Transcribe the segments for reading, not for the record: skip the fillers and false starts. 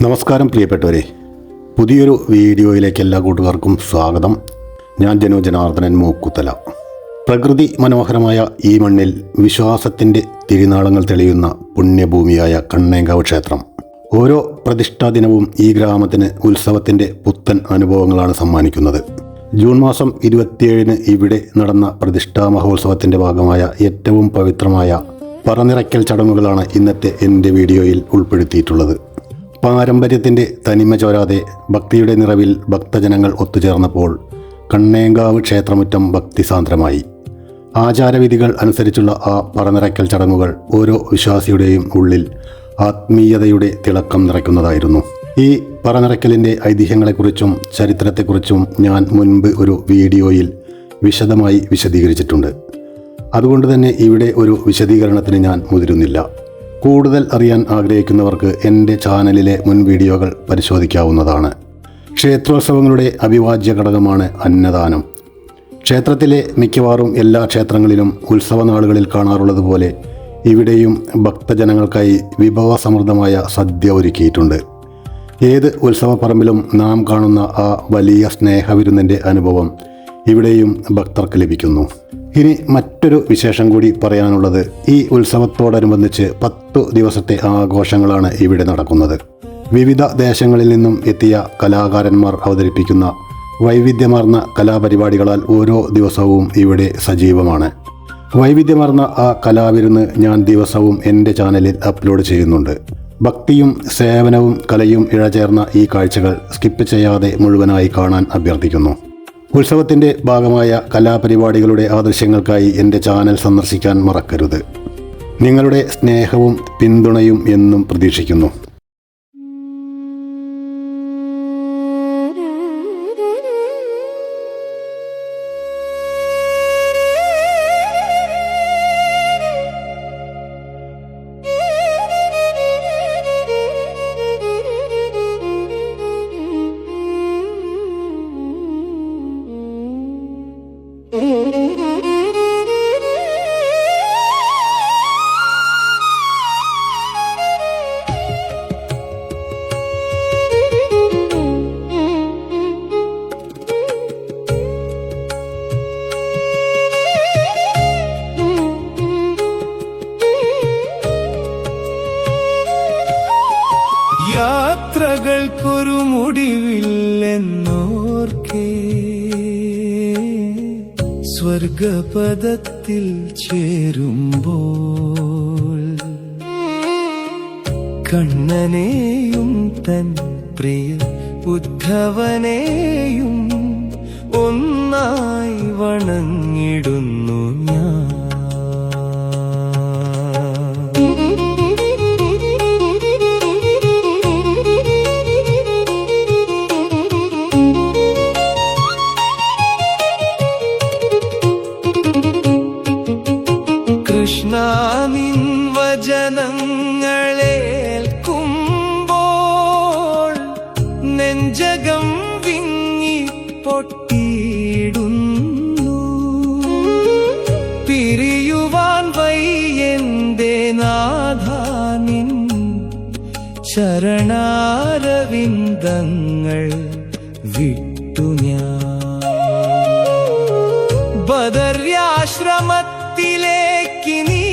നമസ്കാരം പ്രിയപ്പെട്ടവരെ, പുതിയൊരു വീഡിയോയിലേക്ക് എല്ലാ കൂട്ടുകാർക്കും സ്വാഗതം. ഞാൻ ജനു ജനാർദ്ദനൻ മൂക്കുത്തല. പ്രകൃതി മനോഹരമായ ഈ മണ്ണിൽ വിശ്വാസത്തിൻ്റെ തിരുനാളങ്ങൾ തെളിയുന്ന പുണ്യഭൂമിയായ കണ്ണേങ്കാവ് ക്ഷേത്രം. ഓരോ പ്രതിഷ്ഠാ ദിനവും ഈ ഗ്രാമത്തിന് ഉത്സവത്തിൻ്റെ പുത്തൻ അനുഭവങ്ങളാണ് സമ്മാനിക്കുന്നത്. ജൂൺ മാസം 27-ന് ഇവിടെ നടന്ന പ്രതിഷ്ഠാ മഹോത്സവത്തിൻ്റെ ഭാഗമായ ഏറ്റവും പവിത്രമായ പറനിറയ്ക്കൽ ചടങ്ങുകളാണ് ഇന്നത്തെ എൻ്റെ വീഡിയോയിൽ ഉൾപ്പെടുത്തിയിട്ടുള്ളത്. പാരമ്പര്യത്തിൻ്റെ തനിമ ചോരാതെ ഭക്തിയുടെ നിറവിൽ ഭക്തജനങ്ങൾ ഒത്തുചേർന്നപ്പോൾ കണ്ണേങ്കാവ് ക്ഷേത്രമുറ്റം ഭക്തിസാന്ദ്രമായി. ആചാരവിധികൾ അനുസരിച്ചുള്ള ആ പറനിറയ്ക്കൽ ചടങ്ങുകൾ ഓരോ വിശ്വാസിയുടെയും ഉള്ളിൽ ആത്മീയതയുടെ തിളക്കം നിറയ്ക്കുന്നതായിരുന്നു. ഈ പറനിറയ്ക്കലിൻ്റെ ഐതിഹ്യങ്ങളെക്കുറിച്ചും ചരിത്രത്തെക്കുറിച്ചും ഞാൻ മുൻപ് ഒരു വീഡിയോയിൽ വിശദമായി വിശദീകരിച്ചിട്ടുണ്ട്. അതുകൊണ്ട് തന്നെ ഇവിടെ ഒരു വിശദീകരണത്തിന് ഞാൻ മുതിരുന്നില്ല. കൂടുതൽ അറിയാൻ ആഗ്രഹിക്കുന്നവർക്ക് എൻ്റെ ചാനലിലെ മുൻ വീഡിയോകൾ പരിശോധിക്കാവുന്നതാണ്. ക്ഷേത്രോത്സവങ്ങളുടെ അവിഭാജ്യ ഘടകമാണ് അന്നദാനം. ക്ഷേത്രത്തിലെ മിക്കവാറും എല്ലാ ക്ഷേത്രങ്ങളിലും ഉത്സവ നാളുകളിൽ കാണാറുള്ളതുപോലെ ഇവിടെയും ഭക്തജനങ്ങൾക്കായി വിഭവസമൃദ്ധമായ സദ്യ ഒരുക്കിയിട്ടുണ്ട്. ഏത് ഉത്സവപ്പറമ്പിലും നാം കാണുന്ന ആ വലിയ സ്നേഹവിരുന്നിൻ്റെ അനുഭവം ഇവിടെയും ഭക്തർക്ക് ലഭിക്കുന്നു. ഇനി മറ്റൊരു വിശേഷം കൂടി പറയാനുള്ളത്, ഈ ഉത്സവത്തോടനുബന്ധിച്ച് 10 ദിവസത്തെ ആഘോഷങ്ങളാണ് ഇവിടെ നടക്കുന്നത്. വിവിധ ദേശങ്ങളിൽ നിന്നും എത്തിയ കലാകാരന്മാർ അവതരിപ്പിക്കുന്ന വൈവിധ്യമാർന്ന കലാപരിപാടികളാൽ ഓരോ ദിവസവും ഇവിടെ സജീവമാണ്. വൈവിധ്യമാർന്ന ആ കലാവിരുന്ന് ഞാൻ ദിവസവും എൻ്റെ ചാനലിൽ അപ്ലോഡ് ചെയ്യുന്നുണ്ട്. ഭക്തിയും സേവനവും കലയും ഇഴചേർന്ന ഈ കാഴ്ചകൾ സ്കിപ്പ് ചെയ്യാതെ മുഴുവനായി കാണാൻ അഭ്യർത്ഥിക്കുന്നു. ഉത്സവത്തിൻ്റെ ഭാഗമായ കലാപരിപാടികളുടെ ആദൃശ്യങ്ങൾക്കായി എൻ്റെ ചാനൽ സന്ദർശിക്കാൻ മറക്കരുത്. നിങ്ങളുടെ സ്നേഹവും പിന്തുണയും എന്നും പ്രതീക്ഷിക്കുന്നു. യാത്രകൾക്കൊരു മുടിവില്ലെന്നോർക്കേ സ്വർഗപദത്തിൽ ചേരുമ്പോൾ കണ്ണനെയും തൻ പ്രിയ ഉദ്ധവനെയും ഒന്നായി വണങ്ങിടുന്നു ഞാൻ. കൃഷ്ണനിൻ വചനങ്ങളേൽക്കുമ്പോൾ നെഞ്ചകം വിങ്ങി പൊട്ടിയിടുന്നു. പിരിയുവാൻ വയ്യെന്റെ നാഥാ നിൻ ചരണാരവിന്ദങ്ങൾ വിട്ടു ഞാൻ. ബദര്യാശ്രമത്തിലേക്ക് നീ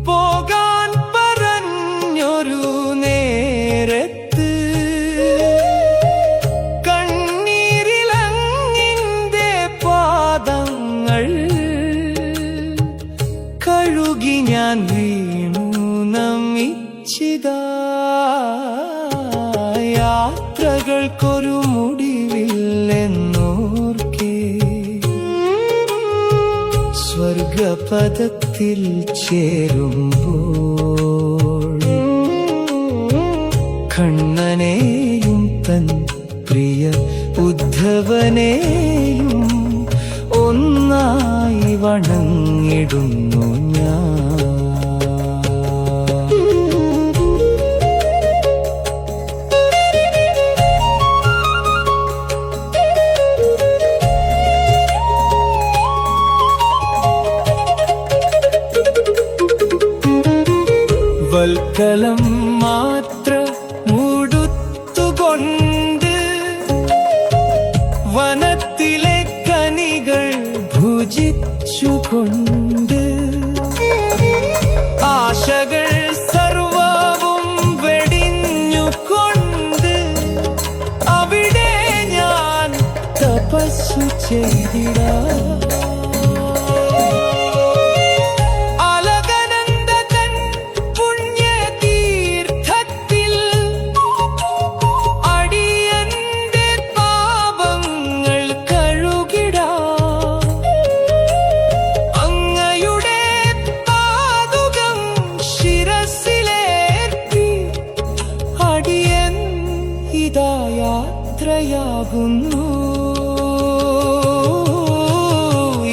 പോകാൻ പറഞ്ഞൊരു നേരത്ത് കണ്ണീരിലങ്ങിന്റെ പാദങ്ങൾ കഴുകി ഞാൻ വീണു നമിച്ചിതാ. യാത്രകൾക്കൊരു മുടിവില്ലെന്നോർക്കേ സ്വർഗപദത്തിൽ ചേരുമ്പോൾ കണ്ണനെയും തൻ പ്രിയ ഉദ്ധവനെയും ഒന്നായി വണങ്ങിടുന്നു ഞാൻ. ശകലം മാത്രമുടുത്തുകൊണ്ട് വനത്തിലെ കനികൾ ഭുജിച്ചുകൊണ്ട് ആശകൾ സർവവും വെടിഞ്ഞുകൊണ്ട് അവിടെ ഞാൻ തപസ്സു ചെയ്തിടാം. അലകനന്ദൻ പുണ്യതീർത്ഥത്തിൽ അടിയന്റെ പാപങ്ങൾ കഴുകിടാം. അങ്ങയുടെ പാദുകം ശിരസിലേറ്റി അടിയൻ ഇതാ യാത്രയാകുന്നു.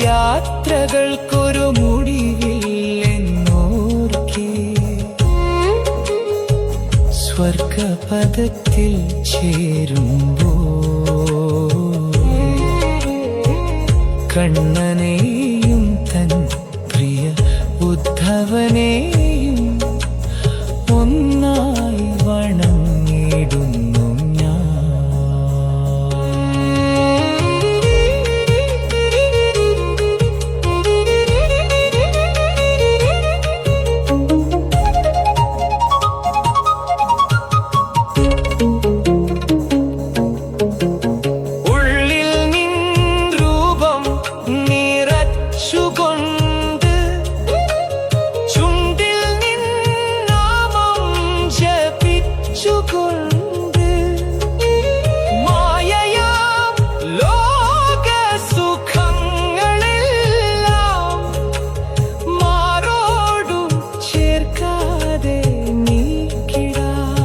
യാത്രകൾക്കൊരു മുടിവില്ലെന്നോർക്കെ സ്വർഗപദത്തിൽ ചേരുമ്പോ കണ്ണനെയും തൻ പ്രിയ ഉദ്ധവനെയും ഒന്നായി വണങ്ങിടുന്നു ഞാൻ. ഉള്ളിൽ നിൻ രൂപം നിറച്ചുകൊണ്ട് ചുണ്ടിൽ നിൻ നാമം ജപിച്ചുകൊണ്ട് മായയാം ലോകസുഖങ്ങളെല്ലാം മാറോടു ചേർക്കാതെ നീക്കിടാം.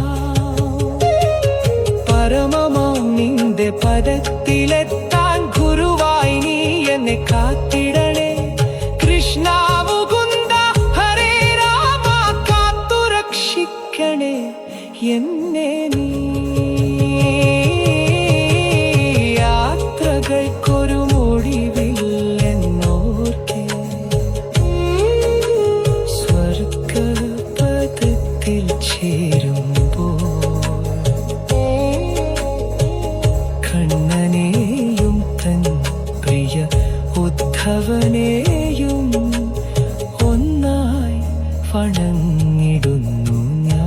പരമമാം നിന്റെ പദത്തിലെത്താൻ ഗുരുവായി നീ എന്നെ കാത്തിടണേ. കൃഷ്ണ മുകുന്ദ ഹരേ രാമ കാത്തുരക്ഷിക്കണേ എന്നെ നീ. യാത്രകൾക്കൊരു മൊഴിവില്ലെന്നോർക്കെ സ്വർഗപദത്തിൽ ചേരുമ്പോൾ കണ്ണനെയും തൻ പ്രിയ ഉദ്ധവനെയും ഒന്നായി വണങ്ങിടുന്നു ഞാൻ.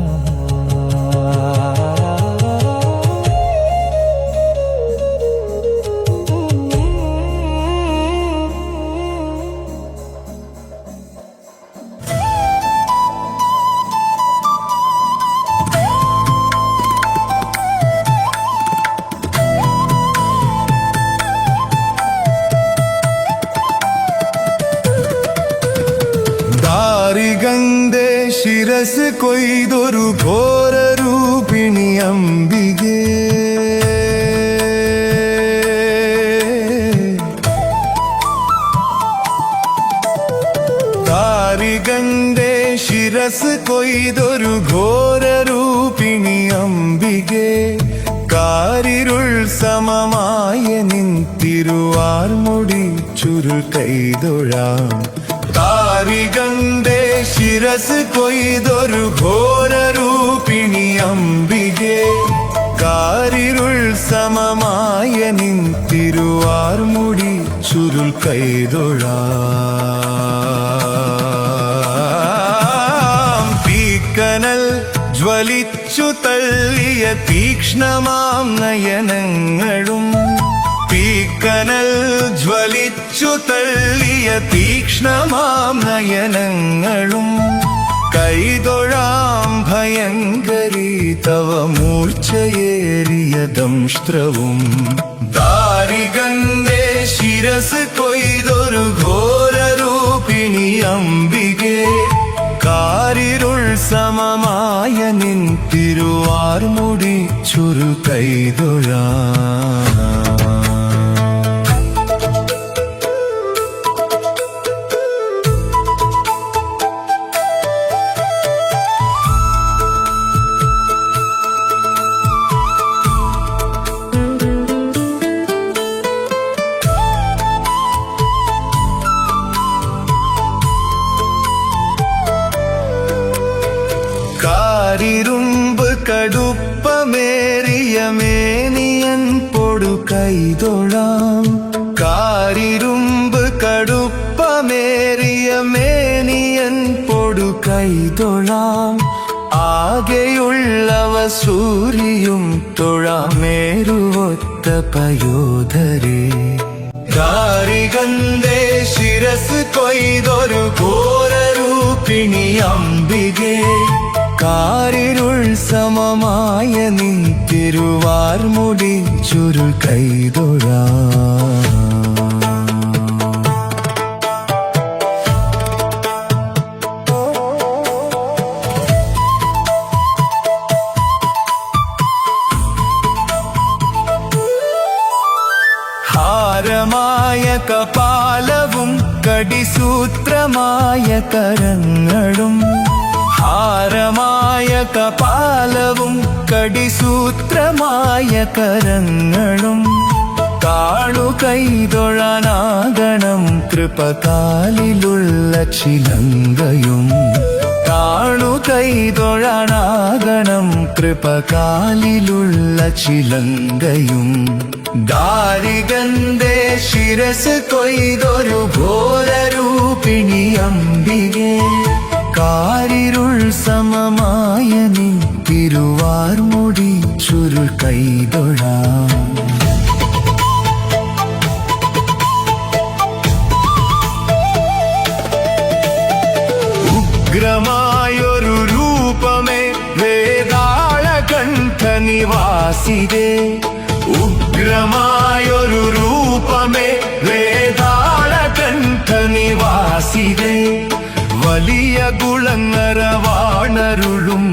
ദാരികന്റെ ശിരസ് കൊയ്തൊരു ഘോരരൂപിണി അംബികേ. ദാരികന്റെ ശിരസ് കൊയ്തൊരു ഘോരരൂപിണി അംബികേ. കാരിരുൾ സമമായ നിൻ തിരുവാർമുടി ചുരുൾ കൈതൊഴാം. താരികന്റെ ശിരസ് കൊയ്തൊരു ഘോരരൂപിണി അംബികേ. കാരിരുൾ സമമായ നിൻ തിരുവാർമുടി ചുരുൾ കൈതൊഴാം. തീക്കനൽ ജ്വലിച്ചു തള്ളിയ തീക്ഷ്ണമാം നയനങ്ങളും തീക്കനൽ ജ്വലിച്ചു തള്ളിയ തീക്ഷ്ണമാം നയനങ്ങളും കൈതൊഴാം ഭയങ്കരീ തവ മൂർച്ചയേറിയ ദംഷ്ട്രവും. ദാരികന്റെ ശിരസ് കൊയ്തൊരു ഘോരരൂപിണി അംബികേ. കാരിരുൾ സമമായ നിൻ തിരുവാർമുടി ചുരു കൈതൊഴാം. കാരിരുമ്പ് കടുപ്പമേറിയ മേനിയൻ പൊടു കൈതൊഴാം കാരിരുമ്പ് കടുപ്പമേറിയ മേനിയൻ പൊടു കൈതൊഴാം ആകെയുള്ളവ സൂര്യയും തൊഴാമേരുവൊത്ത പയോധരേ കാരികന്തേ ശിരസ് കൊയ്തൊരു ഘോരരൂപിണി അംബികേ കാരിരുൾ സമമായ നിൻ തിരുവാർമുടി ചുരുൾ കൈതൊഴാം ഹാരമായ കപാലവും കടിസൂത്രമായ കരങ്ങളും ഹാരമായ കപാലവും കടിസൂത്രമായ കരങ്ങളും കാണു കൈതൊഴാനാകണം കൃപകാലിലുള്ള ചിലങ്കയും കാണു കൈതൊഴാനാകണം കൃപകാലിലുള്ള ചിലങ്കയും ദാരികന്തേ ശിരസ് കൊയ്തൊരു ഘോരരൂപിണി അംബികേ കാരിരുൾ സമമായ നിൻ തിരുവാർമുടി ചുരുൾ കൈതൊഴാം ഉഗ്രമായൊരു രൂപമേ വേതാള കണ്ഠ നിവാസിതേ ഉഗ്രമായൊരു രൂപമേ വേതാള കണ്ഠ നിവാസിതേ വലിയ കുളങ്ങര വാണരുളും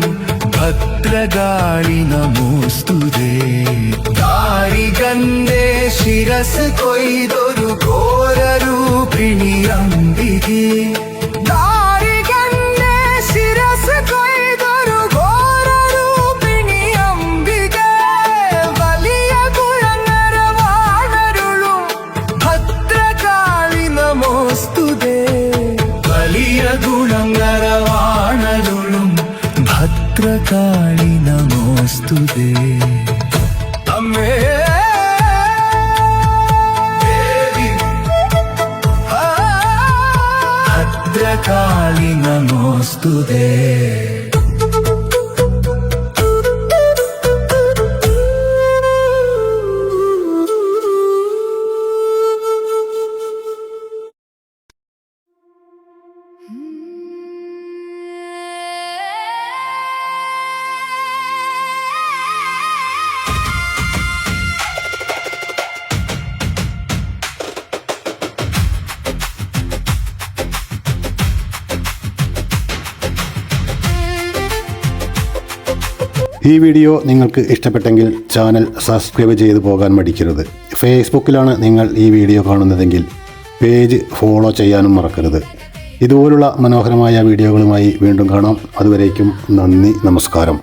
ഭദ്രകാളി നമോസ്തുതേ കാരികന്തേ ശിരസ് കൊയ്തൊരു ഘോരരൂപിണി അംബികേ കാരികന്തേ ശിരസ് കൊയ്തൊരു ഘോരരൂപിണി അംബികേ വലിയ കുളങ്ങര വാണരുളും ഭദ്രകാളി നമോസ്തുതേ വലിയ ഗുണങ്ങര വാണരുളും ഭദ്രകാളി നമോസ്തുതേ അമ്മേ ദേവി ഭദ്രകാളി നമോസ്തുതേ ഈ വീഡിയോ നിങ്ങൾക്ക് ഇഷ്ടപ്പെട്ടെങ്കിൽ ചാനൽ സബ്സ്ക്രൈബ് ചെയ്തു പോകാൻ മടിക്കരുത്. ഫേസ്ബുക്കിലാണ് നിങ്ങൾ ഈ വീഡിയോ കാണുന്നതെങ്കിൽ പേജ് ഫോളോ ചെയ്യാനും മറക്കരുത്. ഇതുപോലുള്ള മനോഹരമായ വീഡിയോകളുമായി വീണ്ടും കാണാം. അതുവരേക്കും നന്ദി, നമസ്കാരം.